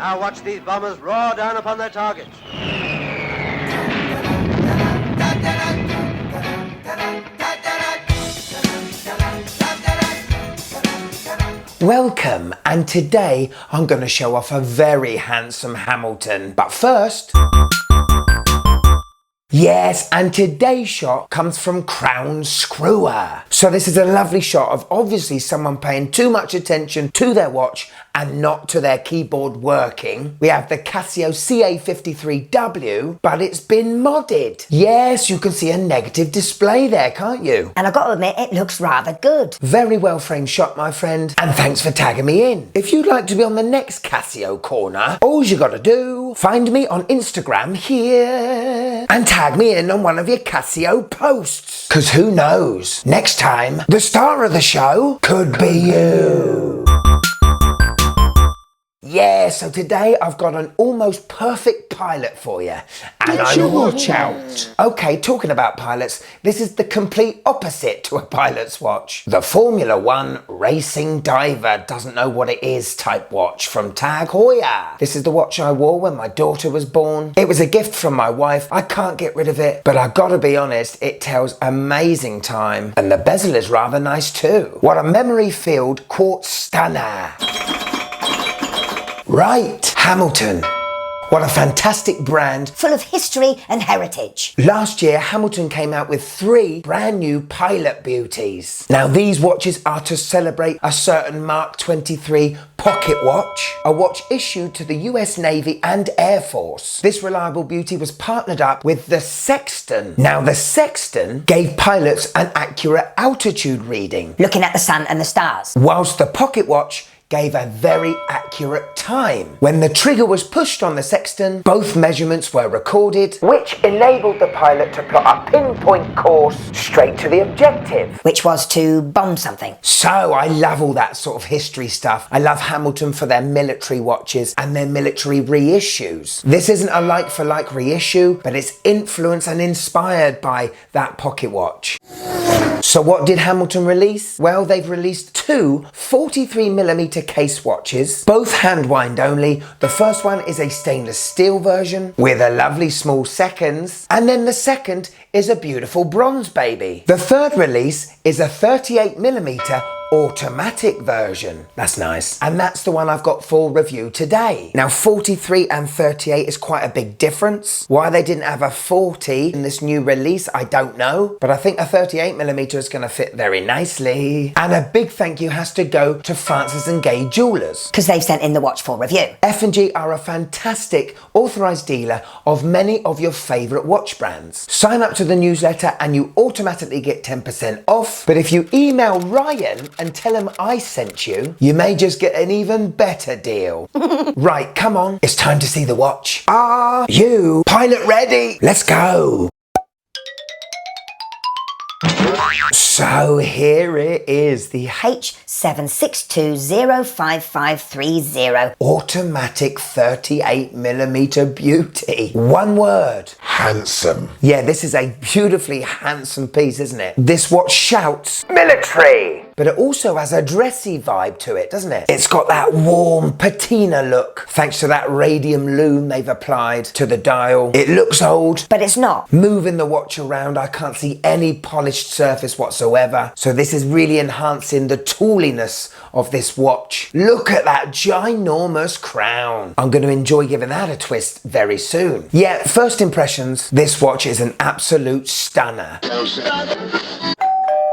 Now watch these bombers roar down upon their targets. Welcome, and today I'm going to show off a very handsome Hamilton. But first... Yes, and today's shot comes from Crown Screwer. So this is a lovely shot of obviously someone paying too much attention to their watch and not to their keyboard working. We have the Casio CA53W, but it's been modded. Yes, you can see a negative display there, can't you? And I've got to admit, it looks rather good. Very well framed shot, my friend, and thanks for tagging me in. If you'd like to be on the next Casio corner, all you gotta do, find me on Instagram here and tag me in on one of your Casio posts. Cause who knows, next time, the star of the show could be you. Yeah, so today I've got an almost perfect pilot for you. And Get your watch out. Okay, talking about pilots, this is the complete opposite to a pilot's watch. The Formula One Racing Diver doesn't know what it is type watch from Tag Heuer. This is the watch I wore when my daughter was born. It was a gift from my wife. I can't get rid of it, but I gotta be honest, it tells amazing time. And the bezel is rather nice too. What a memory-filled quartz stunner. Right, Hamilton. What a fantastic brand. Full of history and heritage. Last year, Hamilton came out with 3 brand new pilot beauties. Now, these watches are to celebrate a certain Mark 23 pocket watch, a watch issued to the US Navy and Air Force. This reliable beauty was partnered up with the Sexton. Now, the Sexton gave pilots an accurate altitude reading, Looking at the sun and the stars. whilst the pocket watch gave a very accurate time. When the trigger was pushed on the Sexton, both measurements were recorded, which enabled the pilot to plot a pinpoint course straight to the objective. Which was to bomb something. So I love all that sort of history stuff. I love Hamilton for their military watches and their military reissues. This isn't a like-for-like reissue, but it's influenced and inspired by that pocket watch. So what did Hamilton release? Well, they've released 2 43mm case watches, both hand wind only. The first one is a stainless steel version with a lovely small seconds, and then the second is a beautiful bronze baby. The third release is a 38mm automatic version. That's nice. And that's the one I've got for review today. Now 43 and 38 is quite a big difference. Why they didn't have a 40 in this new release, I don't know. But I think a 38mm is going to fit very nicely. And a big thank you has to go to Francis & Gay Jewelers. Because they've sent in the watch for review. F&G are a fantastic authorised dealer of many of your favourite watch brands. Sign up to the newsletter and you automatically get 10% off. But if you email Ryan and tell him I sent you, you may just get an even better deal. Right, come on, it's time to see the watch. Are you pilot ready? Let's go. So here it is, the H76205530. automatic 38mm beauty. One word. Handsome. Yeah, this is a beautifully handsome piece, isn't it? This watch shouts military, but it also has a dressy vibe to it, doesn't it? It's got that warm patina look, thanks to that radium lume they've applied to the dial. It looks old, But it's not. moving the watch around, I can't see any polished surface whatsoever. So this is really enhancing the tooliness of this watch. Look at that ginormous crown. I'm going to enjoy giving that a twist very soon. Yeah, first impressions, this watch is an absolute stunner.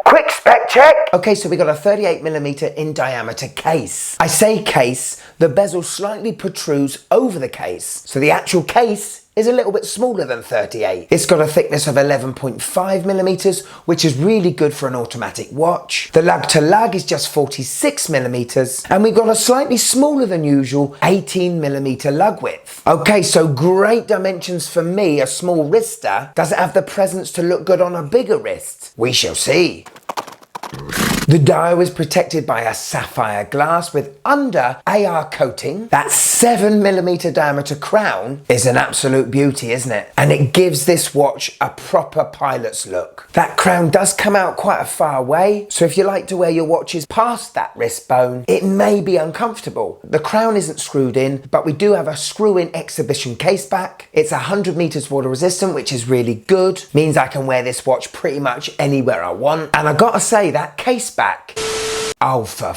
Quick spec check. Okay, so we got a 38mm in diameter case. I say case, the bezel slightly protrudes over the case. So the actual case is a little bit smaller than 38. It's got a thickness of 11.5mm, which is really good for an automatic watch. The lug to lug is just 46mm, and we've got a slightly smaller than usual 18mm lug width. Okay, so great dimensions for me, a small wrister. Does it have the presence to look good on a bigger wrist? We shall see. The dial is protected by a sapphire glass with under AR coating. That 7mm diameter crown is an absolute beauty, isn't it? And it gives this watch a proper pilot's look. That crown does come out quite a far way, so if you like to wear your watches past that wrist bone, it may be uncomfortable. The crown isn't screwed in, but we do have a screw-in exhibition case back. It's 100 meters water resistant, which is really good. Means I can wear this watch pretty much anywhere I want. And I gotta say, that case back, oh for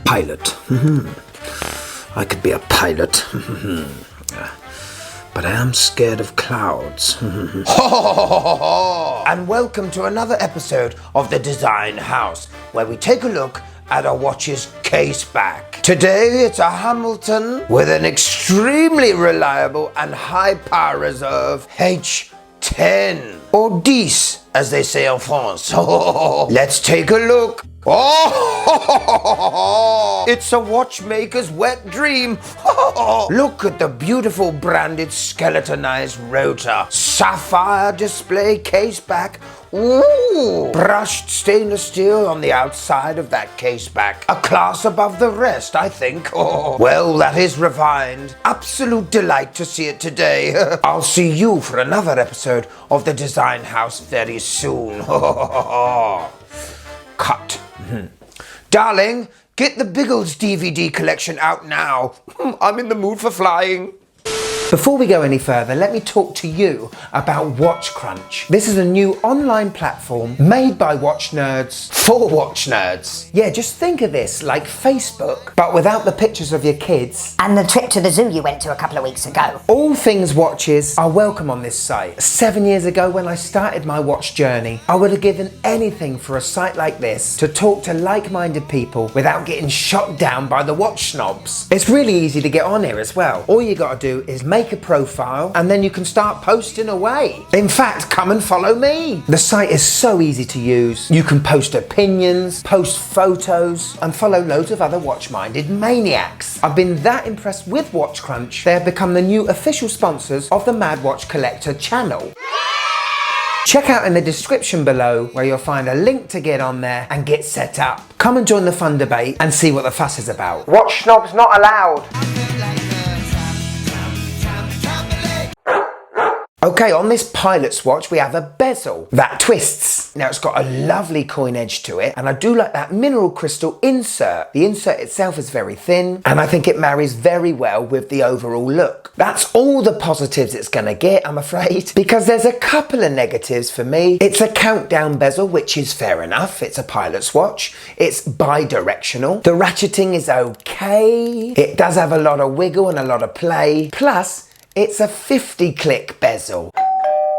pilot. I could be a pilot. But I am scared of clouds. And welcome to another episode of The Design House, where we take a look at a watch's case back. Today it's a Hamilton with an extremely reliable and high power reserve H10, or 10 as they say in France. Let's take a look. Oh, it's a watchmaker's wet dream. Look at the beautiful branded skeletonized rotor, sapphire display case back. Ooh, brushed stainless steel on the outside of that case back. A class above the rest, I think. Oh, well, that is refined. Absolute delight to see it today. I'll see you for another episode of The Design House very soon. Cut. Darling, get the Biggles DVD collection out now. I'm in the mood for flying. Before we go any further, let me talk to you about Watch Crunch. This is a new online platform made by watch nerds for watch nerds. Yeah, just think of this like Facebook, but without the pictures of your kids. And the trip to the zoo you went to a couple of weeks ago. All things watches are welcome on this site. 7 years ago when I started my watch journey, I would have given anything for a site like this to talk to like-minded people without getting shot down by the watch snobs. It's really easy to get on here as well. All you gotta do is make a profile and then you can start posting away. In fact, come and follow me. The site is so easy to use. You can post opinions, post photos, and follow loads of other watch-minded maniacs. I've been that impressed with Watch Crunch, they have become the new official sponsors of the Mad Watch Collector channel. Check out in the description below where you'll find a link to get on there and get set up. Come and join the fun debate and see what the fuss is about. Watch snobs not allowed. Okay, on this pilot's watch we have a bezel that twists. Now it's got a lovely coin edge to it, and I do like that mineral crystal insert. The insert itself is very thin, and I think it marries very well with the overall look. That's all the positives it's gonna get, I'm afraid, because there's a couple of negatives for me. It's a countdown bezel, which is fair enough. It's a pilot's watch. It's bi-directional. The ratcheting is okay. It does have a lot of wiggle and a lot of play. Plus, it's a 50-click bezel.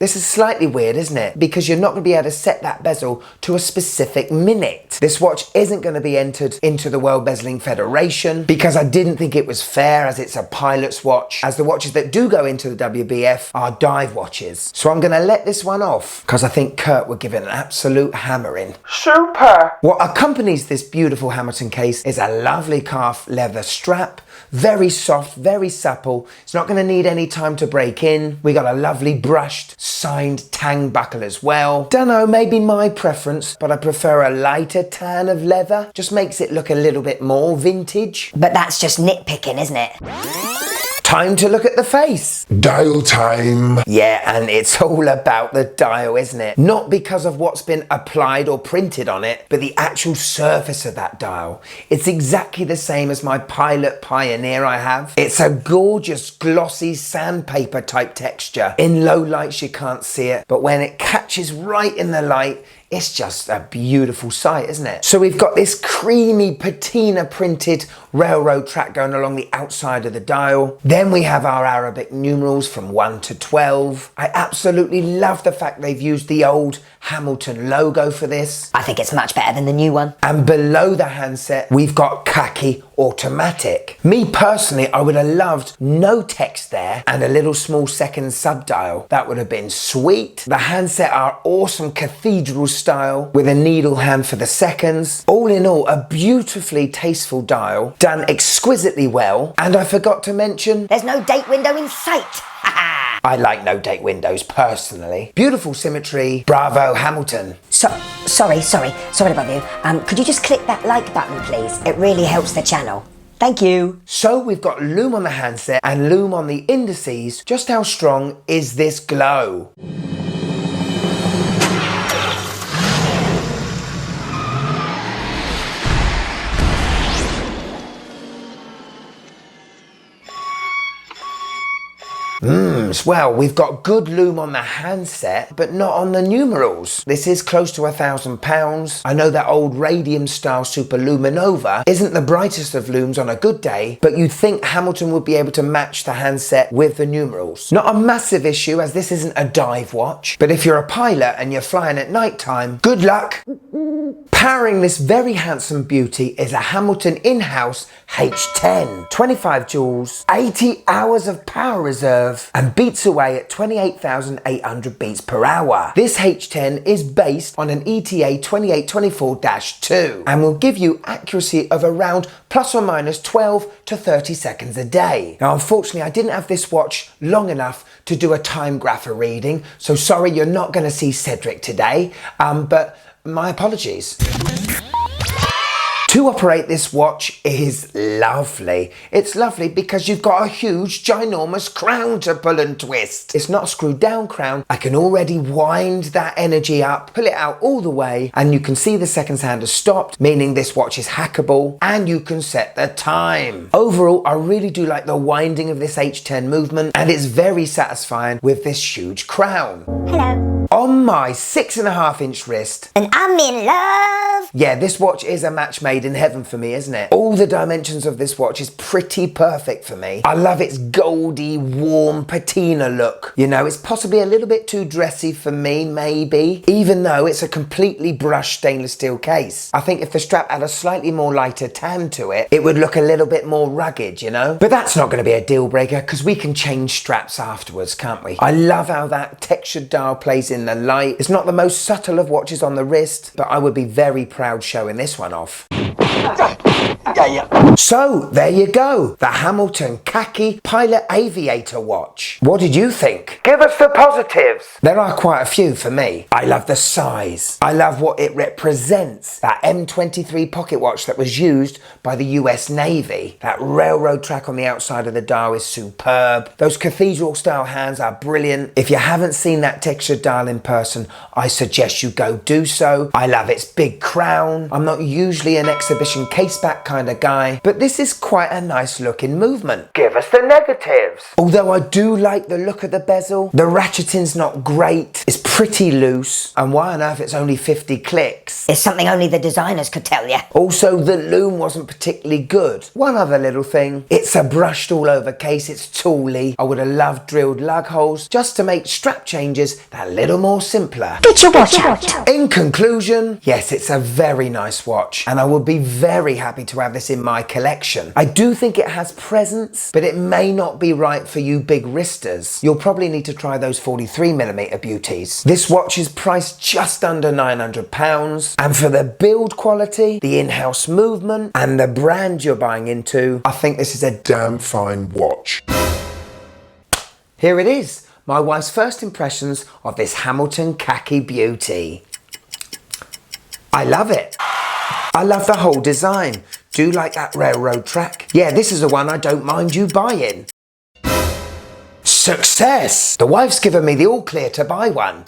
This is slightly weird, isn't it? Because you're not going to be able to set that bezel to a specific minute. This watch isn't going to be entered into the World Bezeling Federation because I didn't think it was fair as it's a pilot's watch, as the watches that do go into the WBF are dive watches. So I'm going to let this one off because I think Kurt would give it an absolute hammering. Super! What accompanies this beautiful Hamilton case is a lovely calf leather strap. Very soft, very supple. It's not going to need any time to break in. We got a lovely brushed, signed tang buckle as well. Dunno, maybe my preference, but I prefer a lighter tan of leather. Just makes it look a little bit more vintage. But that's just nitpicking, isn't it? Time to look at the face. Dial time. Yeah, and it's all about the dial, isn't it? Not because of what's been applied or printed on it, but the actual surface of that dial. It's exactly the same as my Pilot Pioneer I have. It's a gorgeous, glossy sandpaper type texture. In low lights you can't see it, but when it catches right in the light, it's just a beautiful sight, isn't it? So we've got this creamy patina printed railroad track going along the outside of the dial. Then we have our Arabic numerals from 1 to 12. I absolutely love the fact they've used the old Hamilton logo for this. I think it's much better than the new one. And below the handset, we've got Khaki automatic. Me personally, I would have loved no text there and a little small second sub-dial. That would have been sweet. The handset are awesome cathedral style with a needle hand for the seconds. All in all, a beautifully tasteful dial, done exquisitely well. And I forgot to mention, There's no date window in sight. Ha ha! I like no date windows personally. Beautiful symmetry. Bravo, Hamilton. Sorry to bother you. Could you just click that like button, please? It really helps the channel. Thank you. So we've got lume on the handset and lume on the indices. Just how strong is this glow? Well, we've got good lume on the handset, but not on the numerals. This is close to £1,000. I know that old radium style Super Luminova isn't the brightest of looms on a good day, but you'd think Hamilton would be able to match the handset with the numerals. Not a massive issue, as this isn't a dive watch, but if you're a pilot and you're flying at night time, good luck. Powering this very handsome beauty is a Hamilton in-house H10, 25 joules, 80 hours of power reserve, and beats away at 28,800 beats per hour. This H10 is based on an ETA 2824-2 and will give you accuracy of around plus or minus 12 to 30 seconds a day. Now, unfortunately, I didn't have this watch long enough to do a time grapher reading, so sorry you're not going to see Cedric today, but my apologies. To operate this watch is lovely. It's lovely because you've got a huge, ginormous crown to pull and twist. It's not a screwed down crown. I can already wind that energy up, pull it out all the way, and you can see the seconds hand has stopped, meaning this watch is hackable, and you can set the time. Overall, I really do like the winding of this H10 movement, and it's very satisfying with this huge crown. Hello. On my 6.5-inch wrist. And I'm in love. Yeah, this watch is a match made in heaven for me, isn't it? All the dimensions of this watch is pretty perfect for me. I love its goldy, warm patina look. You know, it's possibly a little bit too dressy for me, maybe, even though it's a completely brushed stainless steel case. I think if the strap had a slightly more lighter tan to it, it would look a little bit more rugged, you know? But that's not going to be a deal breaker because we can change straps afterwards, can't we? I love how that textured dial plays in the light. It's not the most subtle of watches on the wrist, but I would be very proud showing this one off. So, there you go. The Hamilton Khaki Pilot Aviator watch. What did you think? Give us the positives. There are quite a few for me. I love the size. I love what it represents. That M23 pocket watch that was used by the US Navy. That railroad track on the outside of the dial is superb. Those cathedral style hands are brilliant. If you haven't seen that textured dial in person, I suggest you go do so. I love its big crown. I'm not usually an exhibition caseback kind of guy, but this is quite a nice looking movement. Give us the negatives. Although I do like the look of the bezel, the ratcheting's not great. It's pretty loose, and why on earth it's only 50 clicks? It's something only the designers could tell you. Also, the lume wasn't particularly good. One other little thing, it's a brushed all over case, it's tooly. I would have loved drilled lug holes just to make strap changes that little more simpler. Get your watch out. In conclusion, yes, it's a very nice watch, and I would be very happy to have this in my collection. I do think it has presence, but it may not be right for you big wristers. You'll probably need to try those 43mm beauties. This watch is priced just under £900, and for the build quality, the in-house movement, and the brand you're buying into, I think this is a Damn fine watch. Here it is, my wife's first impressions of this Hamilton Khaki beauty. I love it. I love the whole design. Do like that railroad track? Yeah, this is the one I don't mind you buying. Success! The wife's given me the all clear to buy one.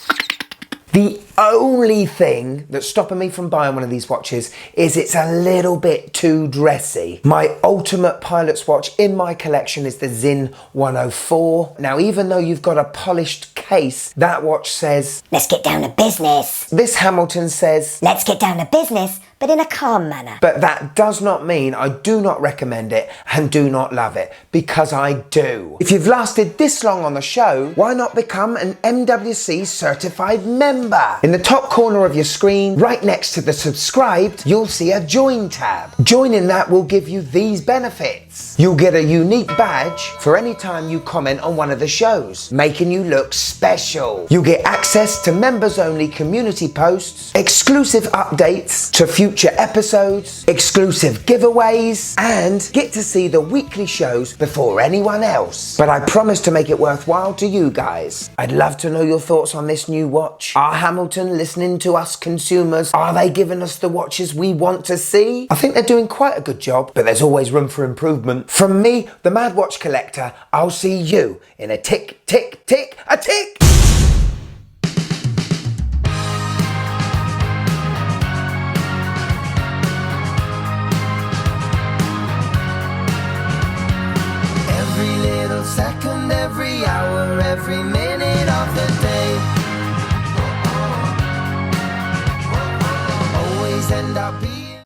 The only thing that's stopping me from buying one of these watches is it's a little bit too dressy. My ultimate pilot's watch in my collection is the Zin 104. Now, even though you've got a polished case, that watch says, let's get down to business. This Hamilton says, let's get down to business, but in a calm manner. But that does not mean I do not recommend it and do not love it, because I do. If you've lasted this long on the show, why not become an MWC certified member? In the top corner of your screen, right next to the subscribed, you'll see a join tab. Joining that will give you these benefits. You'll get a unique badge for any time you comment on one of the shows, making you look special. You'll get access to members only community posts, exclusive updates to future future episodes, exclusive giveaways, and get to see the weekly shows before anyone else. But I promise to make it worthwhile to you guys. I'd love to know your thoughts on this new watch. Are Hamilton listening to us consumers? Are they giving us the watches we want to see? I think they're doing quite a good job, but there's always room for improvement. From me, the Mad Watch Collector, I'll see you in a tick, tick, tick, a tick! Every little second, every hour, every minute.